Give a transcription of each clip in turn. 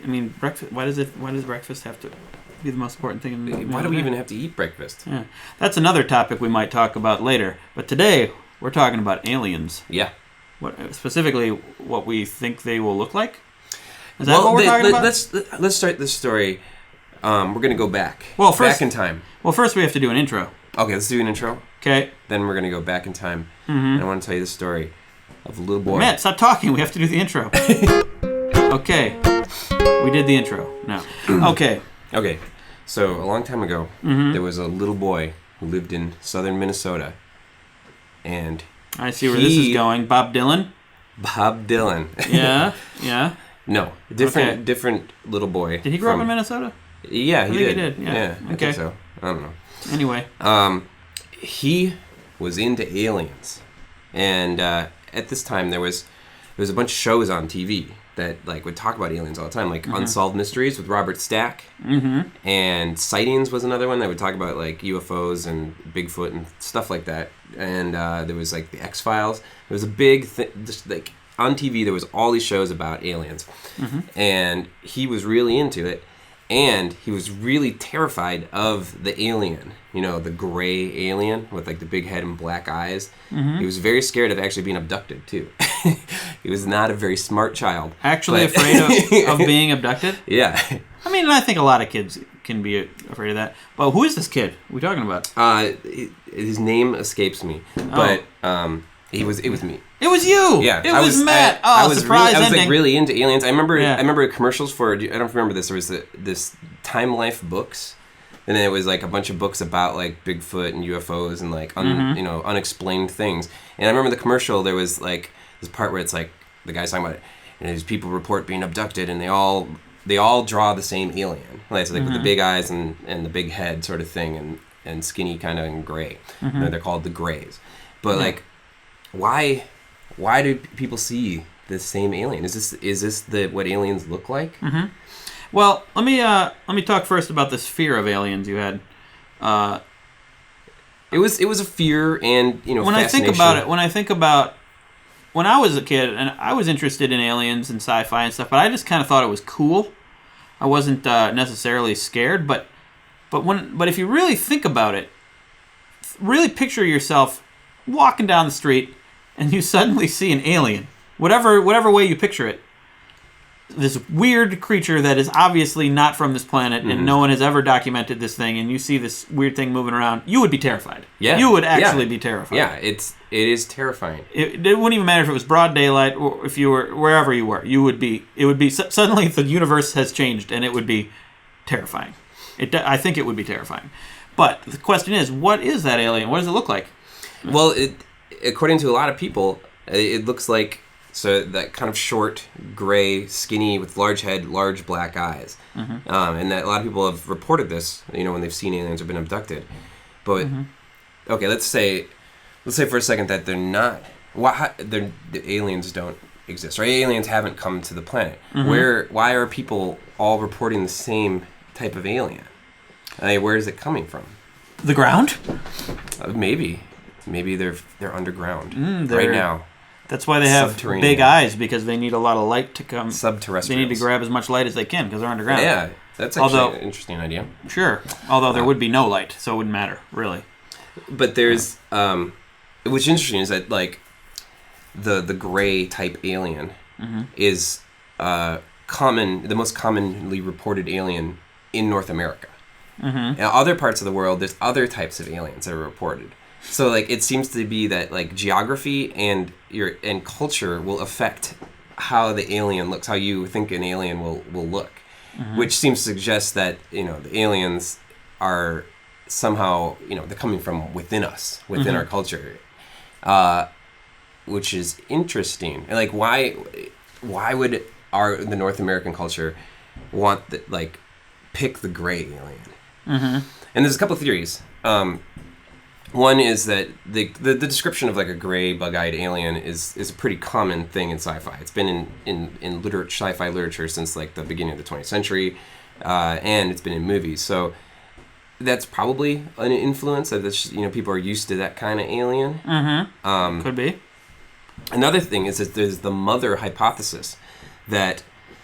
I mean, breakfast. Why does breakfast have to be the most important thing in the Why do we even have to eat breakfast? Yeah, that's another topic we might talk about later. But today we're talking about aliens. Yeah. Specifically, what we think they will look like. Is that what we're talking about? Let's start this story. We're gonna go back. Back in time. Well, first we have to do an intro. Okay, let's do an intro. Okay. Then we're gonna go back in time, and I want to tell you the story of a little boy. Matt, stop talking. We have to do the intro. Okay. We did the intro. No. Okay. Okay. So a long time ago, there was a little boy who lived in southern Minnesota, and I see where this is going. Bob Dylan. Bob Dylan. Yeah. Yeah. No, different little boy. Did he grow up in Minnesota? Yeah, he did. Yeah. I think so. I don't know. Anyway. He was into aliens, and at this time there was a bunch of shows on TV that like would talk about aliens all the time, like Unsolved Mysteries with Robert Stack, and Sightings was another one that would talk about like UFOs and Bigfoot and stuff like that. And there was like the X-Files. There was a big thing, just like on TV. There was all these shows about aliens, and he was really into it. And he was really terrified of the alien, the gray alien with like the big head and black eyes. He was very scared of actually being abducted too. He was not a very smart child. Actually afraid of being abducted? Yeah. I mean, I think a lot of kids can be afraid of that. But who is this kid we're talking about? His name escapes me, but it was me. It was you. Yeah, it was Matt. I was surprise ending. I was ending. like really into aliens. I remember commercials for. I don't remember this. There was this Time Life books, and then it was like a bunch of books about like Bigfoot and UFOs and like unexplained things. And I remember the commercial. There was like this part where it's like the guy's talking about it, and these people report being abducted, and they all draw the same alien, like with the big eyes and the big head sort of thing, and skinny kind of and gray. They're called the Greys, but like why do people see this same alien? Is this what aliens look like? Well, let me talk first about this fear of aliens you had. It was a fear and when I think about it, when I was a kid and I was interested in aliens and sci-fi and stuff, but I just kind of thought it was cool. I wasn't necessarily scared, but if you really think about it, really picture yourself walking down the street and you suddenly see an alien, whatever way you picture it, this weird creature that is obviously not from this planet and no one has ever documented this thing, and you see this weird thing moving around, you would be terrified. Yeah. You would actually be terrified. Yeah, it is terrifying. It wouldn't even matter if it was broad daylight or if you were wherever you were. It would be suddenly the universe has changed and it would be terrifying. I think it would be terrifying. But the question is, what is that alien? What does it look like? Well, according to a lot of people, it looks like that kind of short, gray, skinny, with large head, large black eyes, and that a lot of people have reported this, when they've seen aliens or been abducted. But okay, let's say for a second that they're not. The aliens don't exist, right? Aliens haven't come to the planet. Why are people all reporting the same type of alien? Where is it coming from? The ground? Maybe they're underground right now. That's why they have big eyes, because they need a lot of light to come. Subterrestrials. They need to grab as much light as they can because they're underground. Yeah, that's actually an interesting idea. Sure. Although there would be no light, so it wouldn't matter, really. But there's... what's interesting is that, like, the gray type alien is the most commonly reported alien in North America. In other parts of the world, there's other types of aliens that are reported. So, like, it seems to be that, like, geography and culture will affect how the alien looks, how you think an alien will look, which seems to suggest that, the aliens are somehow, they're coming from within us, within our culture, which is interesting. And, like, why would the North American culture want, pick the gray alien? And there's a couple of theories. One is that the description of like a gray, bug-eyed alien is a pretty common thing in sci-fi. It's been in sci-fi literature since like the beginning of the 20th century, and it's been in movies. So that's probably an influence of this. People are used to that kind of alien. Could be. Another thing is that there's the mother hypothesis that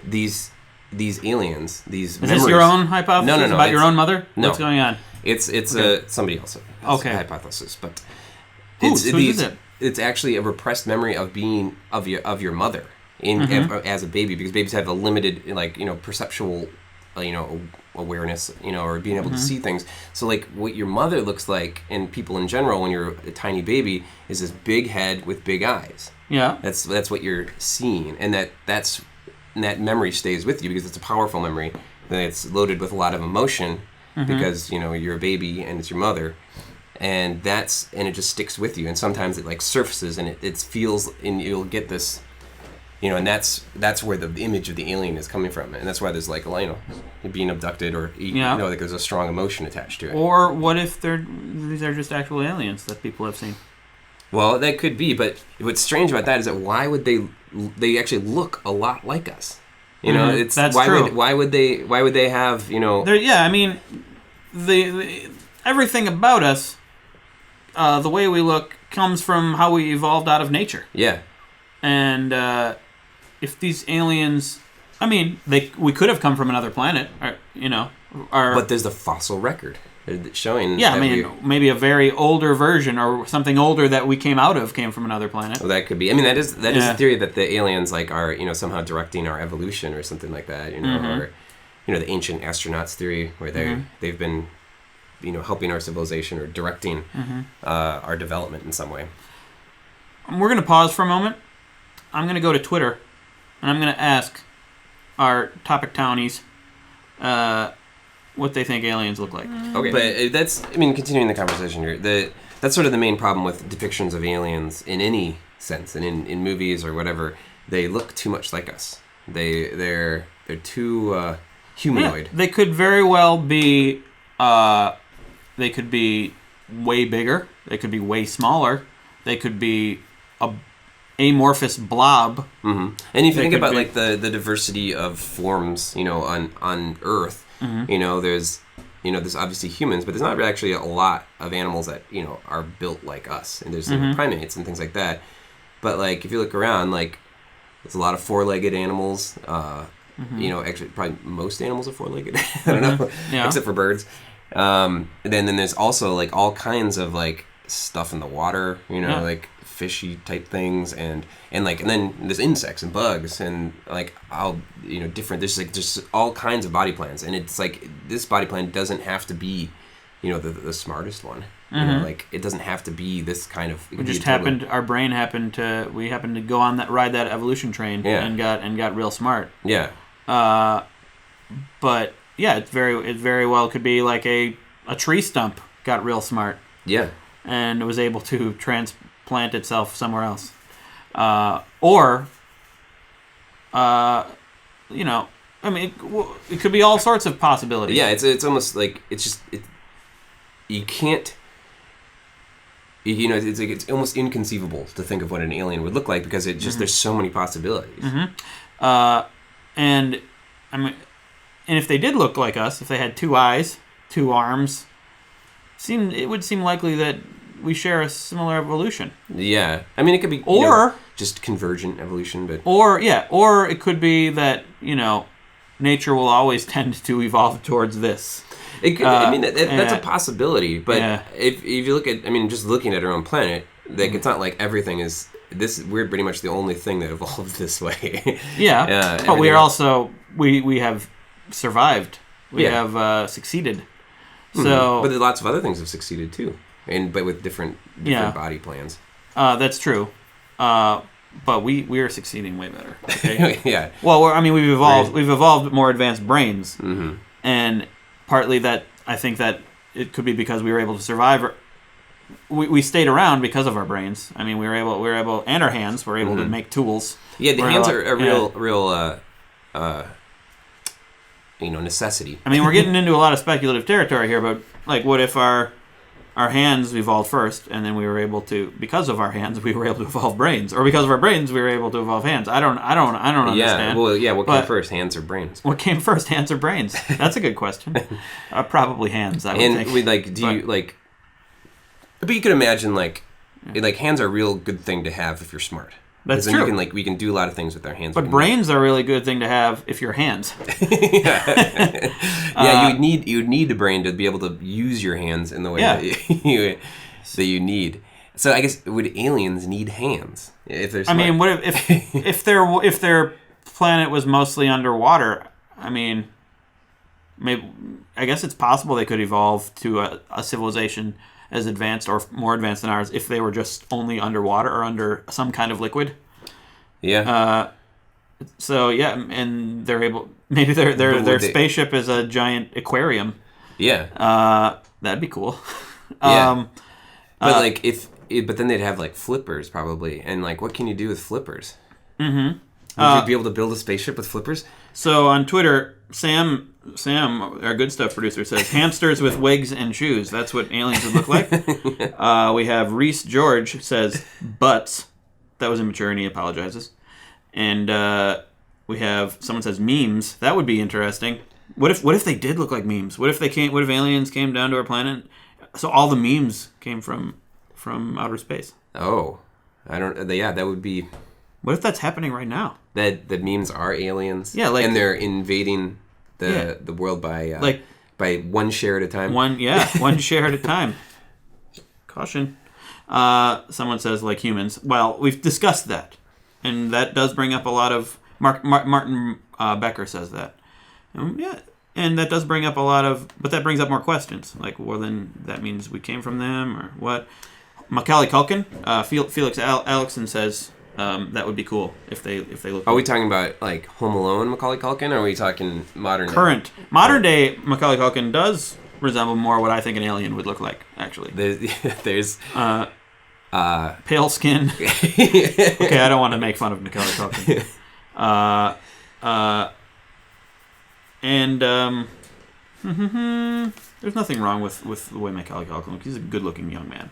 these these aliens, these Is memories. this your own hypothesis No, about your own mother? No. What's going on? It's Okay. somebody else has a hypothesis, but Who is it? It's actually a repressed memory of being of your mother as a baby, because babies have a limited perceptual awareness, or being able to see things. So like what your mother looks like, and people in general when you're a tiny baby, is this big head with big eyes. Yeah. That's what you're seeing, and that memory stays with you because it's a powerful memory. And it's loaded with a lot of emotion because you're a baby and it's your mother, and it just sticks with you. And sometimes it like surfaces and it feels, and you'll get this, and that's where the image of the alien is coming from, and that's why there's like being abducted or like there's a strong emotion attached to it. Or what if these are just actual aliens that people have seen? Well, that could be, but what's strange about that is that why would they actually look a lot like us? It's that's why true. why would they have I mean, the everything about us, the way we look, comes from how we evolved out of nature. Yeah. And if these aliens, I mean, we could have come from another planet, But there's the fossil record showing. Yeah, I mean, maybe a very older version or something older that we came out of came from another planet. Well, that could be. I mean, that is the theory that the aliens are somehow directing our evolution or something like that. Or the ancient astronauts theory where they've been helping our civilization or directing our development in some way. We're going to pause for a moment. I'm going to go to Twitter, and I'm going to ask our topic townies what they think aliens look like. Okay, but continuing the conversation here, that's sort of the main problem with depictions of aliens in any sense, and in movies or whatever. They look too much like us. They're too humanoid. Yeah, they could very well be. They could be way bigger. They could be way smaller. They could be a amorphous blob. Mm-hmm. And if you think about like the diversity of forms, on Earth, there's obviously humans, but there's not actually a lot of animals that are built like us, and there's primates and things like that. But like if you look around, like there's a lot of four-legged animals. Actually probably most animals are four-legged. I don't know, except for birds. And then there's also like all kinds of like stuff in the water, like fishy type things, and then there's insects and bugs and like all different. There's all kinds of body plans, and it's like this body plan doesn't have to be the smartest one. Like it doesn't have to be this kind of. Our brain happened to go on ride that evolution train and got real smart. Yeah. But yeah, it very well could be like a tree stump got real smart. Yeah. And was able to transplant itself somewhere else. It could be all sorts of possibilities. Yeah, it's almost like you can't. It's almost inconceivable to think of what an alien would look like because there's so many possibilities. And if they did look like us, if they had 2 eyes, 2 arms, it would seem likely that we share a similar evolution. Yeah, I mean it could be just convergent evolution, but or it could be that nature will always tend to evolve towards this. It could. That's a possibility, but if you look at, just looking at our own planet, it's not like everything is this. We're pretty much the only thing that evolved this way. But we are also we have survived. We have succeeded. So, but lots of other things have succeeded too, but with different body plans. That's true. But we are succeeding way better. Okay? Yeah. Well, we've evolved. We've evolved more advanced brains, and partly that I think that it could be because we were able to survive. We stayed around because of our brains. We were able, and our hands were able to make tools. Yeah, the hands are a real necessity. We're getting into a lot of speculative territory here, but like, what if our hands evolved first, and then we were able to, because of our hands, we were able to evolve brains, or because of our brains, we were able to evolve hands. I don't understand. Yeah, well, yeah. What came first, hands or brains? What came first, hands or brains? That's a good question. Probably hands. I would think. But you could imagine like hands are a real good thing to have if you're smart. That's then true. we can do a lot of things with our hands. But brains are a really good thing to have if you're hands. Yeah, you'd need a brain to be able to use your hands in the way that you need. So I guess would aliens need hands if they're smart? I mean, what if their planet was mostly underwater? I mean, maybe I guess it's possible they could evolve to a civilization as advanced or more advanced than ours if they were just only underwater or under some kind of liquid. Yeah. So yeah, and they're able. Maybe their spaceship is a giant aquarium. Yeah. That'd be cool. Yeah. But but then they'd have like flippers probably, and like what can you do with flippers? Mm-hmm. Would you be able to build a spaceship with flippers? So on Twitter, Sam, our Good Stuff producer, says hamsters with wigs and shoes. That's what aliens would look like. We have Reese George says butts. That was immature, and he apologizes. And we have someone says memes. That would be interesting. What if they did look like memes? What if aliens came down to our planet? So all the memes came from outer space. Oh, I don't. Yeah, that would be. What if that's happening right now? That the memes are aliens. Yeah, like, and they're invading the world by one share at a time. One share at a time. Caution. Someone says like humans. Well, we've discussed that, and that does bring up a lot of Martin Becker says that. Yeah, and that does bring up a lot of, but that brings up more questions. Like, well, then that means we came from them, or what? Macaulay Culkin, Felix Alexson says that would be cool if they look. Are we talking about like Home Alone Macaulay Culkin, or are we talking modern day Macaulay Culkin does resemble more what I think an alien would look like. Actually, there's pale skin. Okay, I don't want to make fun of Macaulay Culkin. And there's nothing wrong with the way Macaulay Culkin looks. He's a good-looking young man.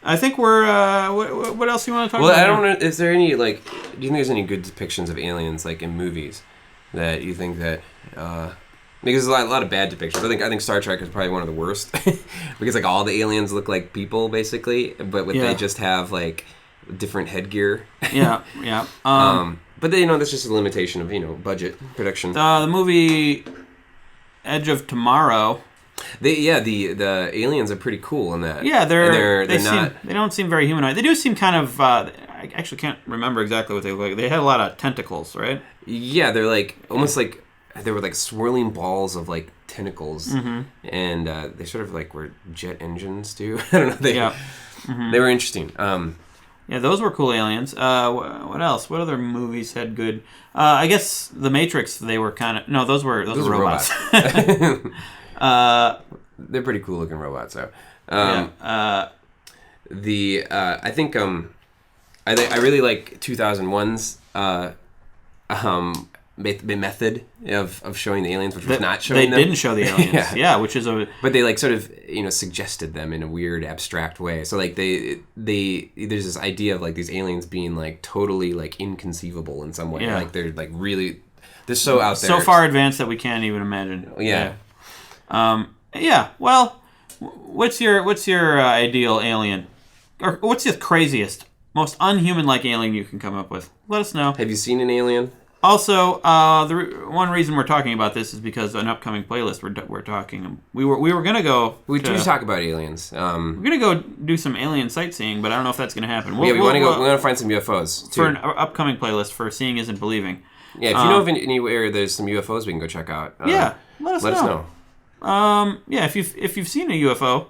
I think we're. What else do you want to talk about? Well, I don't know. Is there any do you think there's any good depictions of aliens like in movies that you think that? Because there's a lot of bad depictions. I think Star Trek is probably one of the worst because like all the aliens look like people basically, but they just have like different headgear. Yeah. But that's just a limitation of budget production. The movie Edge of Tomorrow. The aliens are pretty cool in that. Yeah, they don't seem very humanoid. They do seem kind of. I actually can't remember exactly what they look like. They had a lot of tentacles, right? Yeah, they're like almost like they were like swirling balls of like tentacles, and they sort of like were jet engines too. I don't know. They were interesting. Yeah, those were cool aliens. What else? What other movies had good? I guess The Matrix. They were kind of those were robots. They're pretty cool looking robots, though. I think I really like 2001's method of showing the aliens, which was not showing them. They didn't show the aliens. yeah, which is But they like sort of suggested them in a weird abstract way. So like there's this idea of like these aliens being like totally like inconceivable in some way. Yeah. Like they're like really they're so out there. So far advanced that we can't even imagine. Yeah. Well, what's your ideal alien, or what's the craziest, most unhuman-like alien you can come up with? Let us know. Have you seen an alien? Also, one reason we're talking about this is because an upcoming playlist we're talking. We were gonna go. We do talk about aliens. We're gonna go do some alien sightseeing, but I don't know if that's gonna happen. We want to go. We want to find some UFOs too. For an upcoming playlist for Seeing Isn't Believing. Yeah, if you know of anywhere there's some UFOs we can go check out. Let us know. If you've seen a UFO,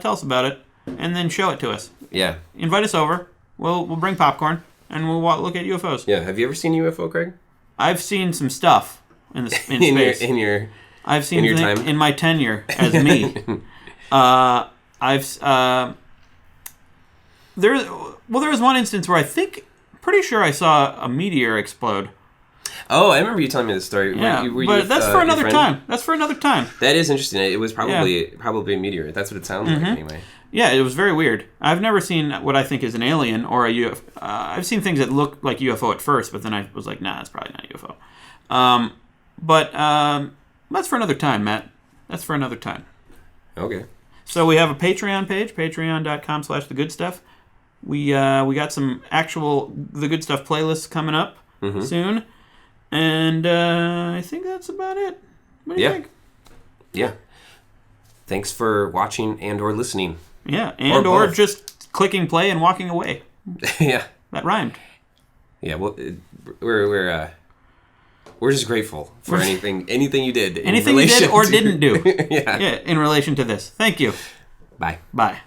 tell us about it, and then show it to us. Yeah. Invite us over. We'll bring popcorn, and we'll look at UFOs. Yeah. Have you ever seen a UFO, Craig? I've seen some stuff in space. I've seen your time? In my tenure as me. There was one instance where pretty sure I saw a meteor explode. Oh, I remember you telling me this story. Yeah, but that's for another time. That's for another time. That is interesting. It was probably a meteor. That's what it sounds like anyway. Yeah, it was very weird. I've never seen what I think is an alien or a UFO. I've seen things that look like UFO at first, but then I was like, nah, it's probably not a UFO. But that's for another time, Matt. That's for another time. Okay. So we have a Patreon page, patreon.com/thegoodstuff. We got some actual The Good Stuff playlists coming up soon. And I think that's about it. What do you think? Yeah. Thanks for watching and or listening. Yeah, and or just clicking play and walking away. Yeah. That rhymed. Yeah, well, we're just grateful for anything you did. Anything you did or didn't do. Yeah. In relation to this. Thank you. Bye. Bye.